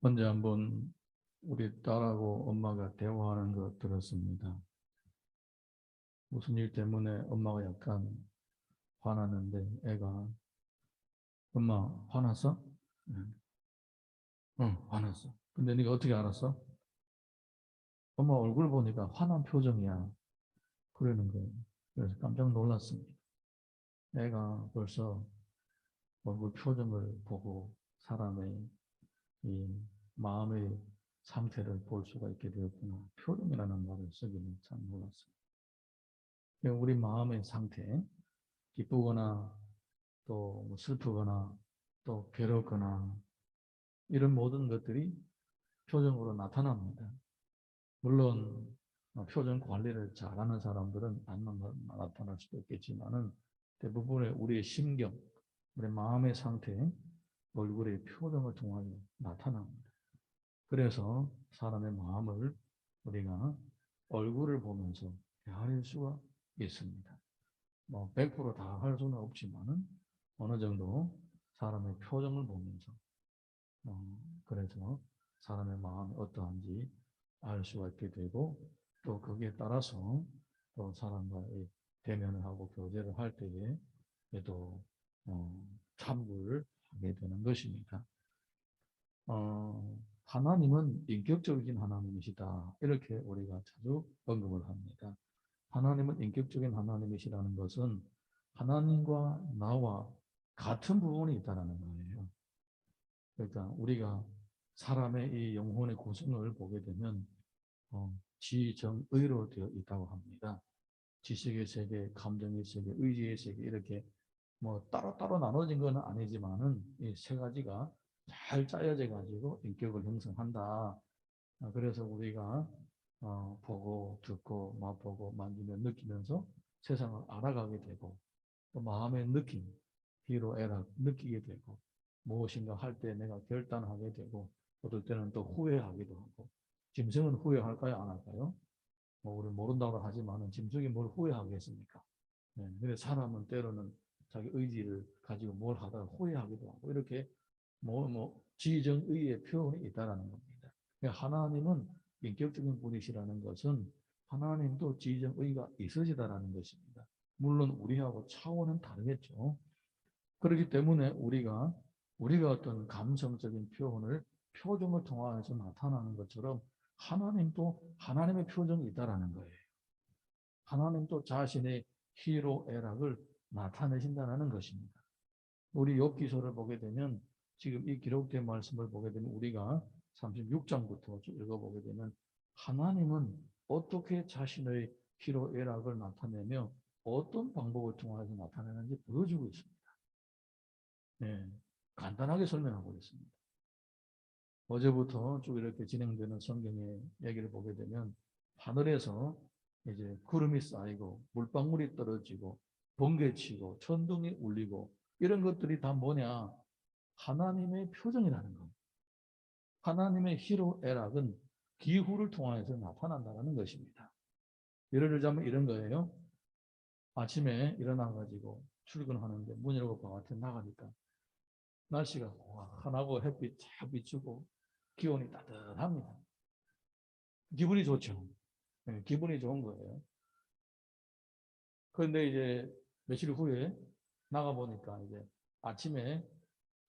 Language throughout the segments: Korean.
언제 한번 우리 딸하고 엄마가 대화하는 거 들었습니다. 무슨 일 때문에 엄마가 약간 화났는데 애가 엄마 화났어? 응, 화났어. 근데 네가 어떻게 알았어? 엄마 얼굴 보니까 화난 표정이야. 그러는 거예요. 그래서 깜짝 놀랐습니다. 애가 벌써 얼굴 표정을 보고 사람의 이 마음의 상태를 볼 수가 있게 되었구나. 표정이라는 말을 쓰기는 참 놀랐습니다. 우리 마음의 상태, 기쁘거나 또 슬프거나 또 괴롭거나 이런 모든 것들이 표정으로 나타납니다. 물론 표정 관리를 잘하는 사람들은 안 나타날 수도 있겠지만은 대부분의 우리의 심경, 우리 마음의 상태, 얼굴의 표정을 통하여 나타납니다. 그래서 사람의 마음을 우리가 얼굴을 보면서 헤아릴 수가 있습니다. 100%다 할 수는 없지만은 어느 정도 사람의 표정을 보면서 그래서 사람의 마음이 어떠한지 알 수가 있게 되고 또 거기에 따라서 또 사람과의 대면을 하고 교제를 할 때에 또 참고를 하게 되는 것입니다. 하나님은 인격적인 하나님이시다. 이렇게 우리가 자주 언급을 합니다. 하나님은 인격적인 하나님이시라는 것은 하나님과 나와 같은 부분이 있다는 거예요. 그러니까 우리가 사람의 이 영혼의 구성을 보게 되면 지정의로 되어 있다고 합니다. 지식의 세계, 감정의 세계, 의지의 세계 이렇게 따로따로 나눠진 건 아니지만은 이 세 가지가 잘 짜여져 가지고 인격을 형성한다. 그래서 우리가 보고 듣고 맛보고 만지며 느끼면서 세상을 알아가게 되고 또 마음의 느낌, 희로애락 느끼게 되고 무엇인가 할 때 내가 결단하게 되고 어떨 때는 또 후회하기도 하고 짐승은 후회할까요? 안 할까요? 우리 모른다고 하지만은 짐승이 뭘 후회하겠습니까? 네, 근데 사람은 때로는 자기 의지를 가지고 뭘 하다가 후회하기도 하고 이렇게 지정의의 표현이 있다라는 겁니다. 그러니까 하나님은 인격적인 분이시라는 것은 하나님도 지정의가 있으시다라는 것입니다. 물론 우리하고 차원은 다르겠죠. 그렇기 때문에 우리가 어떤 감성적인 표현을 표정을 통해서 나타나는 것처럼 하나님도 하나님의 표정이 있다라는 거예요. 하나님도 자신의 희로애락을 나타내신다는 것입니다. 우리 욥기서를 보게 되면 지금 이 기록된 말씀을 보게 되면 우리가 36장부터 읽어보게 되면 하나님은 어떻게 자신의 희로애락을 나타내며 어떤 방법을 통해서 나타내는지 보여주고 있습니다. 네, 간단하게 설명하고 있습니다. 어제부터 쭉 이렇게 진행되는 성경의 얘기를 보게 되면 하늘에서 이제 구름이 쌓이고 물방울이 떨어지고 번개치고 천둥이 울리고 이런 것들이 다 뭐냐? 하나님의 표정이라는 겁니다. 하나님의 희로애락은 기후를 통해서 나타난다는 것입니다. 예를 들자면 이런 거예요. 아침에 일어나가지고 출근하는데 문 열고 바깥에 나가니까 날씨가 환하고 햇빛 쫙 비추고 기온이 따뜻합니다. 기분이 좋죠. 네, 기분이 좋은 거예요. 그런데 이제 며칠 후에 나가보니까 이제 아침에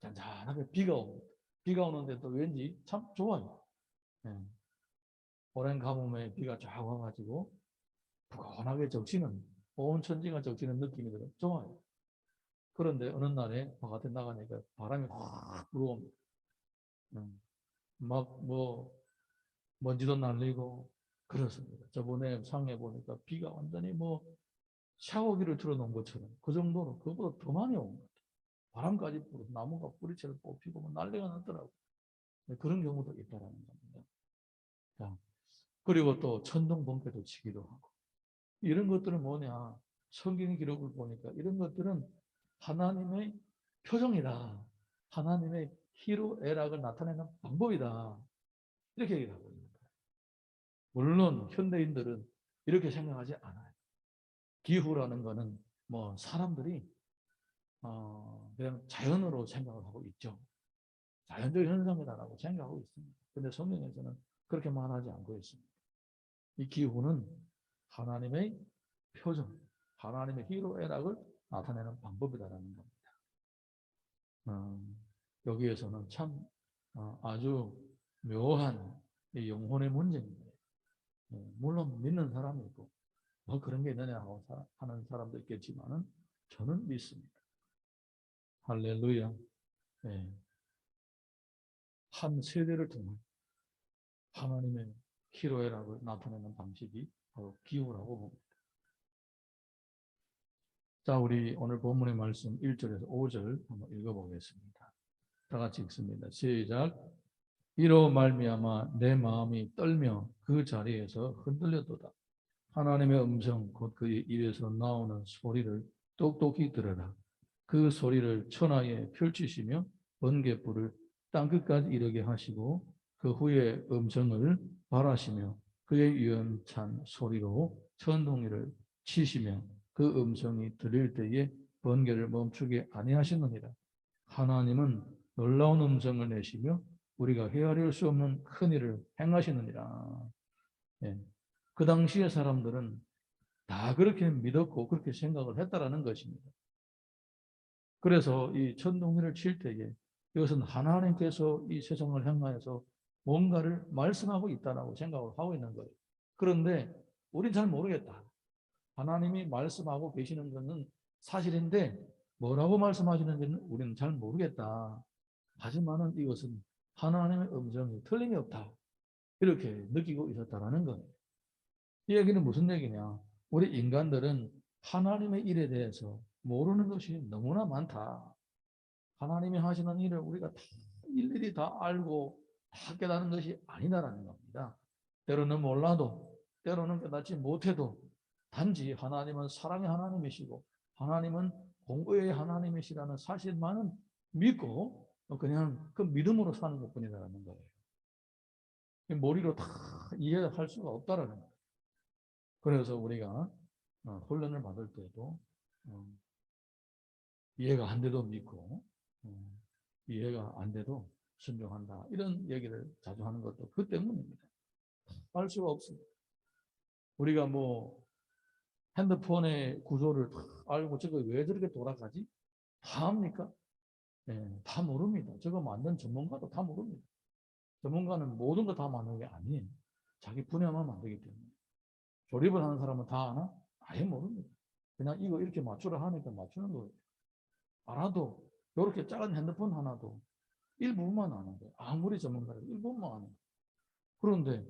잔잔하게 비가 옵니다. 비가 오는데 또 왠지 참 좋아요. 네. 오랜 가뭄에 비가 쫙 와가지고 부건하게 적시는, 온 천지가 적시는 느낌이 들어요. 좋아요. 그런데 어느 날에 바깥에 나가니까 바람이 확 불어옵니다. 먼지도 날리고 그렇습니다. 저번에 상해 보니까 비가 완전히 샤워기를 틀어놓은 것처럼 그 정도로 그것보다 더 많이 온 것 같아요. 바람까지 불어서 나무가 뿌리채를 뽑히고 난리가 났더라고요. 그런 경우도 있다라는 겁니다. 자, 그리고 또 천둥 번개도 치기도 하고 이런 것들은 뭐냐? 성경 기록을 보니까 이런 것들은 하나님의 표정이다. 하나님의 희로애락을 나타내는 방법이다. 이렇게 얘기를 하고 있는 거예요. 물론 현대인들은 이렇게 생각하지 않아요. 기후라는 거는 사람들이 그냥 자연으로 생각을 하고 있죠. 자연적 현상이다라고 생각하고 있습니다. 근데 성경에서는 그렇게 말하지 않고 있습니다. 이 기후는 하나님의 표정, 하나님의 희로애락을 나타내는 방법이다라는 겁니다. 여기에서는 참 아주 묘한 영혼의 문제입니다. 물론 믿는 사람이 있고 뭐 그런 게 있느냐 하고 하는 사람도 있겠지만은 저는 믿습니다. 할렐루야. 네. 한 세대를 통해 하나님의 희로애락을 나타내는 방식이 바로 기후라고 봅니다. 자, 우리 오늘 본문의 말씀 1절에서 5절 한번 읽어보겠습니다. 다 같이 읽습니다. 시작. 이로 말미암아 내 마음이 떨며 그 자리에서 흔들렸도다. 하나님의 음성 곧 그의 입에서 나오는 소리를 똑똑히 들으라. 그 소리를 천하에 펼치시며 번갯불을 땅끝까지 이르게 하시고 그 후에 음성을 발하시며 그의 유연찬 소리로 천둥이를 치시며 그 음성이 들릴 때에 번개를 멈추게 아니하시느니라. 하나님은 놀라운 음성을 내시며 우리가 헤아릴 수 없는 큰 일을 행하시느니라. 예. 그 당시의 사람들은 다 그렇게 믿었고 그렇게 생각을 했다라는 것입니다. 그래서 이 천둥이를 칠 때에 이것은 하나님께서 이 세상을 향하여서 뭔가를 말씀하고 있다라고 생각을 하고 있는 거예요. 그런데 우린 잘 모르겠다. 하나님이 말씀하고 계시는 것은 사실인데 뭐라고 말씀하시는지는 우리는 잘 모르겠다. 하지만은 이것은 하나님의 음성이 틀림이 없다. 이렇게 느끼고 있었다라는 거예요. 이 얘기는 무슨 얘기냐? 우리 인간들은 하나님의 일에 대해서 모르는 것이 너무나 많다. 하나님이 하시는 일을 우리가 다 일일이 다 알고 다 깨닫는 것이 아니다라는 겁니다. 때로는 몰라도, 때로는 깨닫지 못해도 단지 하나님은 사랑의 하나님이시고 하나님은 공의의 하나님이시라는 사실만은 믿고 그냥 그 믿음으로 사는 것뿐이라는 거예요. 머리로 다 이해할 수가 없다라는 거예요. 그래서 우리가 훈련을 받을 때도 이해가 안 돼도 믿고 이해가 안 돼도 순종한다. 이런 얘기를 자주 하는 것도 그 때문입니다. 알 수가 없습니다. 우리가 뭐 핸드폰의 구조를 다 알고 저거 왜 저렇게 돌아가지? 다 합니까? 네, 다 모릅니다. 저거 만든 전문가도 다 모릅니다. 전문가는 모든 거 다 만드는 게 아니에요. 자기 분야만 만들기 때문에. 조립을 하는 사람은 다 아나? 아예 모릅니다. 그냥 이거 이렇게 맞추라 하니까 맞추는 거예요. 알아도 이렇게 작은 핸드폰 하나도 일부분만 아는 거예요. 아무리 전문가라도 일부분만 아는 거예요. 그런데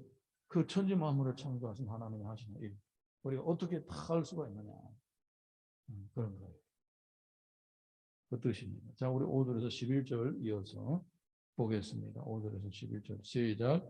그 천지 만물을 창조하신 하나님이 하시는 일, 우리가 어떻게 다 알 수가 있느냐. 그런 거예요. 그 뜻입니다. 자, 우리 5절에서 11절 이어서 보겠습니다. 5절에서 11절 시작.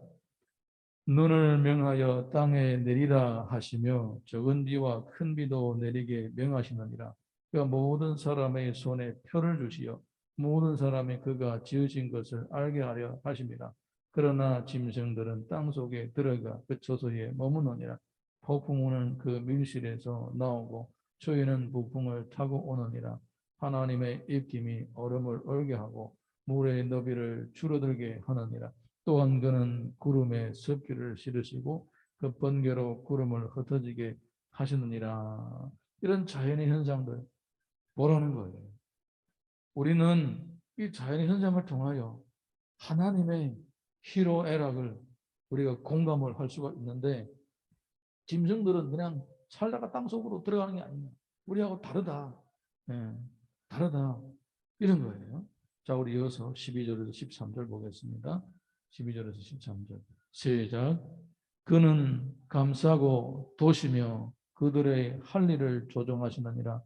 눈을 명하여 땅에 내리라 하시며 적은 비와 큰 비도 내리게 명하시느니라. 그가 모든 사람의 손에 표를 주시어 모든 사람이 그가 지으신 것을 알게 하려 하십니다. 그러나 짐승들은 땅 속에 들어가 그 저소에 머무느니라. 폭풍우는 그 밀실에서 나오고 추위는 북풍을 타고 오느니라. 하나님의 입김이 얼음을 얼게 하고 물의 너비를 줄어들게 하느니라. 또한 그는 구름에 습기를 실으시고 그 번개로 구름을 흩어지게 하시느니라. 이런 자연의 현상들 뭐라는 거예요? 우리는 이 자연의 현상을 통하여 하나님의 희로애락을 우리가 공감을 할 수가 있는데 짐승들은 그냥 살다가 땅속으로 들어가는 게 아니냐. 우리하고 다르다. 예, 다르다. 이런 거예요. 자, 우리 이어서 12절에서 13절 보겠습니다. 12절에서 13절. 시작. 그는 감싸고 도시며 그들의 할 일을 조종하시느니라.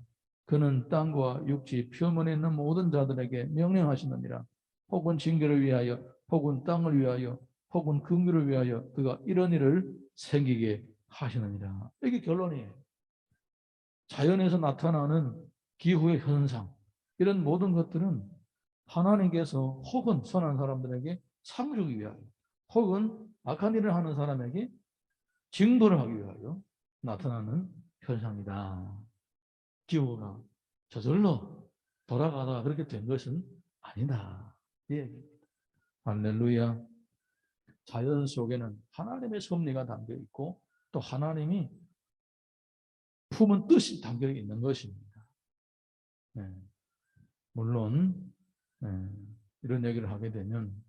그는 땅과 육지 표면에 있는 모든 자들에게 명령하시느니라. 혹은 징계를 위하여, 혹은 땅을 위하여, 혹은 긍휼을 위하여 그가 이런 일을 생기게 하시느니라. 이게 결론이에요. 자연에서 나타나는 기후의 현상, 이런 모든 것들은 하나님께서 혹은 선한 사람들에게 상을 주기 위하여, 혹은 악한 일을 하는 사람에게 징벌을 하기 위하여 나타나는 현상이다. 기후가 저절로 돌아가다가 그렇게 된 것은 아니다. 이 얘기입니다. 할렐루야. 자연 속에는 하나님의 섭리가 담겨 있고 또 하나님이 품은 뜻이 담겨 있는 것입니다. 네. 물론 이런 얘기를 하게 되면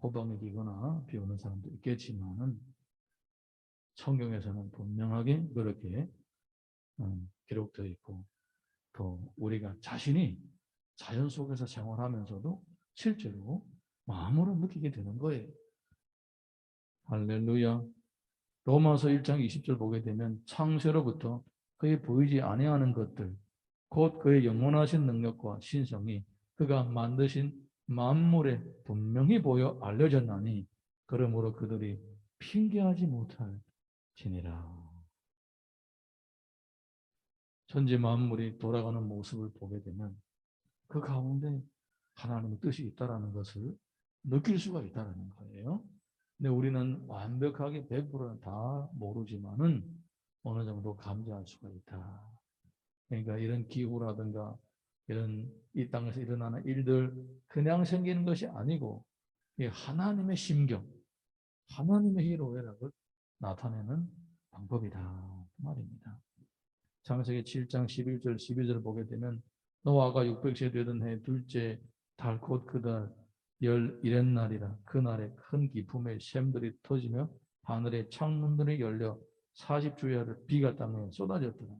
호방이 기거나 비오는 사람도 있겠지만은 성경에서는 분명하게 그렇게 기록되어 있고 또 우리가 자신이 자연 속에서 생활하면서도 실제로 마음으로 느끼게 되는 거예요. 할렐루야. 로마서 1장 20절 보게 되면 창세로부터 그의 보이지 아니하는 것들 곧 그의 영원하신 능력과 신성이 그가 만드신 만물에 분명히 보여 알려졌나니 그러므로 그들이 핑계하지 못할지니라. 천지 만물이 돌아가는 모습을 보게 되면 그 가운데 하나님의 뜻이 있다는 것을 느낄 수가 있다는 거예요. 근데 우리는 완벽하게 100%는 다 모르지만은 어느 정도 감지할 수가 있다. 그러니까 이런 기후라든가 이런 이 땅에서 일어나는 일들 그냥 생기는 것이 아니고 하나님의 심경, 하나님의 희로애락을 나타내는 방법이다 그 말입니다. 창세기 7장 11절 12절 보게 되면 노아가 600세 되던 해 둘째 달 곧 그 달 열 일흔 날이라 그날에 큰 기품의 샘들이 터지며 하늘의 창문들이 열려 40주야를 비가 땅에 쏟아졌더라.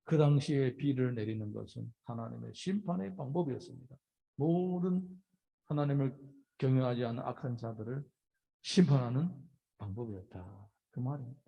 그 당시에 비를 내리는 것은 하나님의 심판의 방법이었습니다. 모든 하나님을 경외하지 않는 악한 자들을 심판하는 방법이었다. 그 말입니다.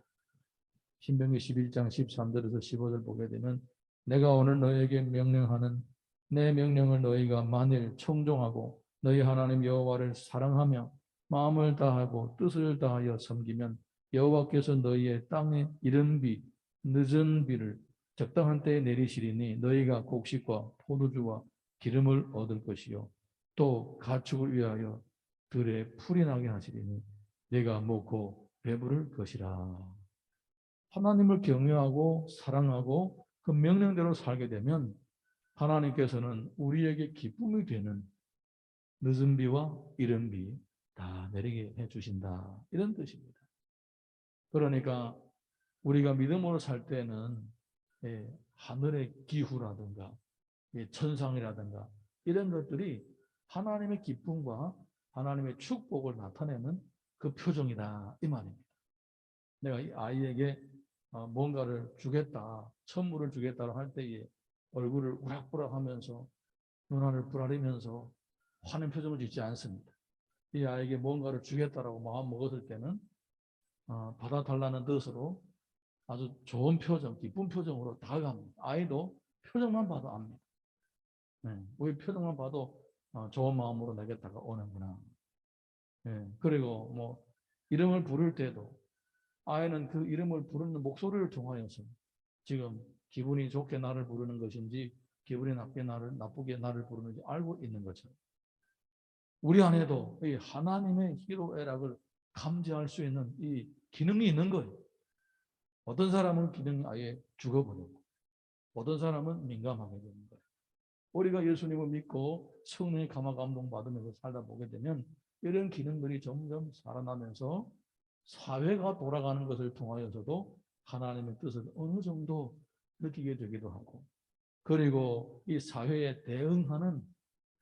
신명기 11장 13절에서 15절 보게 되면 내가 오늘 너에게 명령하는 내 명령을 너희가 만일 청종하고 너희 하나님 여호와를 사랑하며 마음을 다하고 뜻을 다하여 섬기면 여호와께서 너희의 땅에 이른 비, 늦은 비를 적당한 때에 내리시리니 너희가 곡식과 포도주와 기름을 얻을 것이요 또 가축을 위하여 들에 풀이 나게 하시리니 내가 먹고 배부를 것이라. 하나님을 경외하고 사랑하고 그 명령대로 살게 되면 하나님께서는 우리에게 기쁨이 되는 늦은 비와 이른 비 다 내리게 해주신다. 이런 뜻입니다. 그러니까 우리가 믿음으로 살 때는 하늘의 기후라든가 천상이라든가 이런 것들이 하나님의 기쁨과 하나님의 축복을 나타내는 그 표정이다. 이 말입니다. 내가 이 아이에게 뭔가를 주겠다, 선물을 주겠다고 할 때에 얼굴을 우락부락 하면서 눈알을 부라리면서 화낸 표정을 짓지 않습니다. 이 아이에게 뭔가를 주겠다라고 마음 먹었을 때는 받아달라는 뜻으로 아주 좋은 표정, 기쁜 표정으로 다가갑니다. 아이도 표정만 봐도 압니다. 네, 우리 표정만 봐도 좋은 마음으로 내겠다가 오는구나. 네, 그리고 뭐 이름을 부를 때도 아이는 그 이름을 부르는 목소리를 통하여서 지금 기분이 좋게 나를 부르는 것인지 기분이 나쁘게 나를 부르는지 알고 있는 것처럼 우리 안에도 이 하나님의 희로애락을 감지할 수 있는 이 기능이 있는 거예요. 어떤 사람은 기능이 아예 죽어버리고 어떤 사람은 민감하게 되는 거예요. 우리가 예수님을 믿고 성령의 감화 감동 받으면서 살다 보게 되면 이런 기능들이 점점 살아나면서 사회가 돌아가는 것을 통하여서도 하나님의 뜻을 어느 정도 느끼게 되기도 하고 그리고 이 사회에 대응하는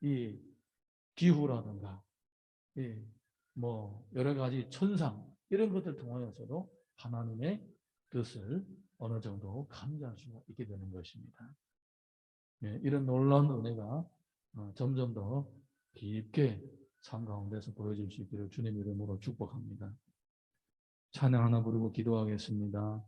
이 기후라든가 뭐 여러 가지 천상 이런 것들 통하여서도 하나님의 뜻을 어느 정도 감지할 수가 있게 되는 것입니다. 이런 놀라운 은혜가 점점 더 깊게 삶 가운데서 보여질 수 있기를 주님 이름으로 축복합니다. 찬양 하나 부르고 기도하겠습니다.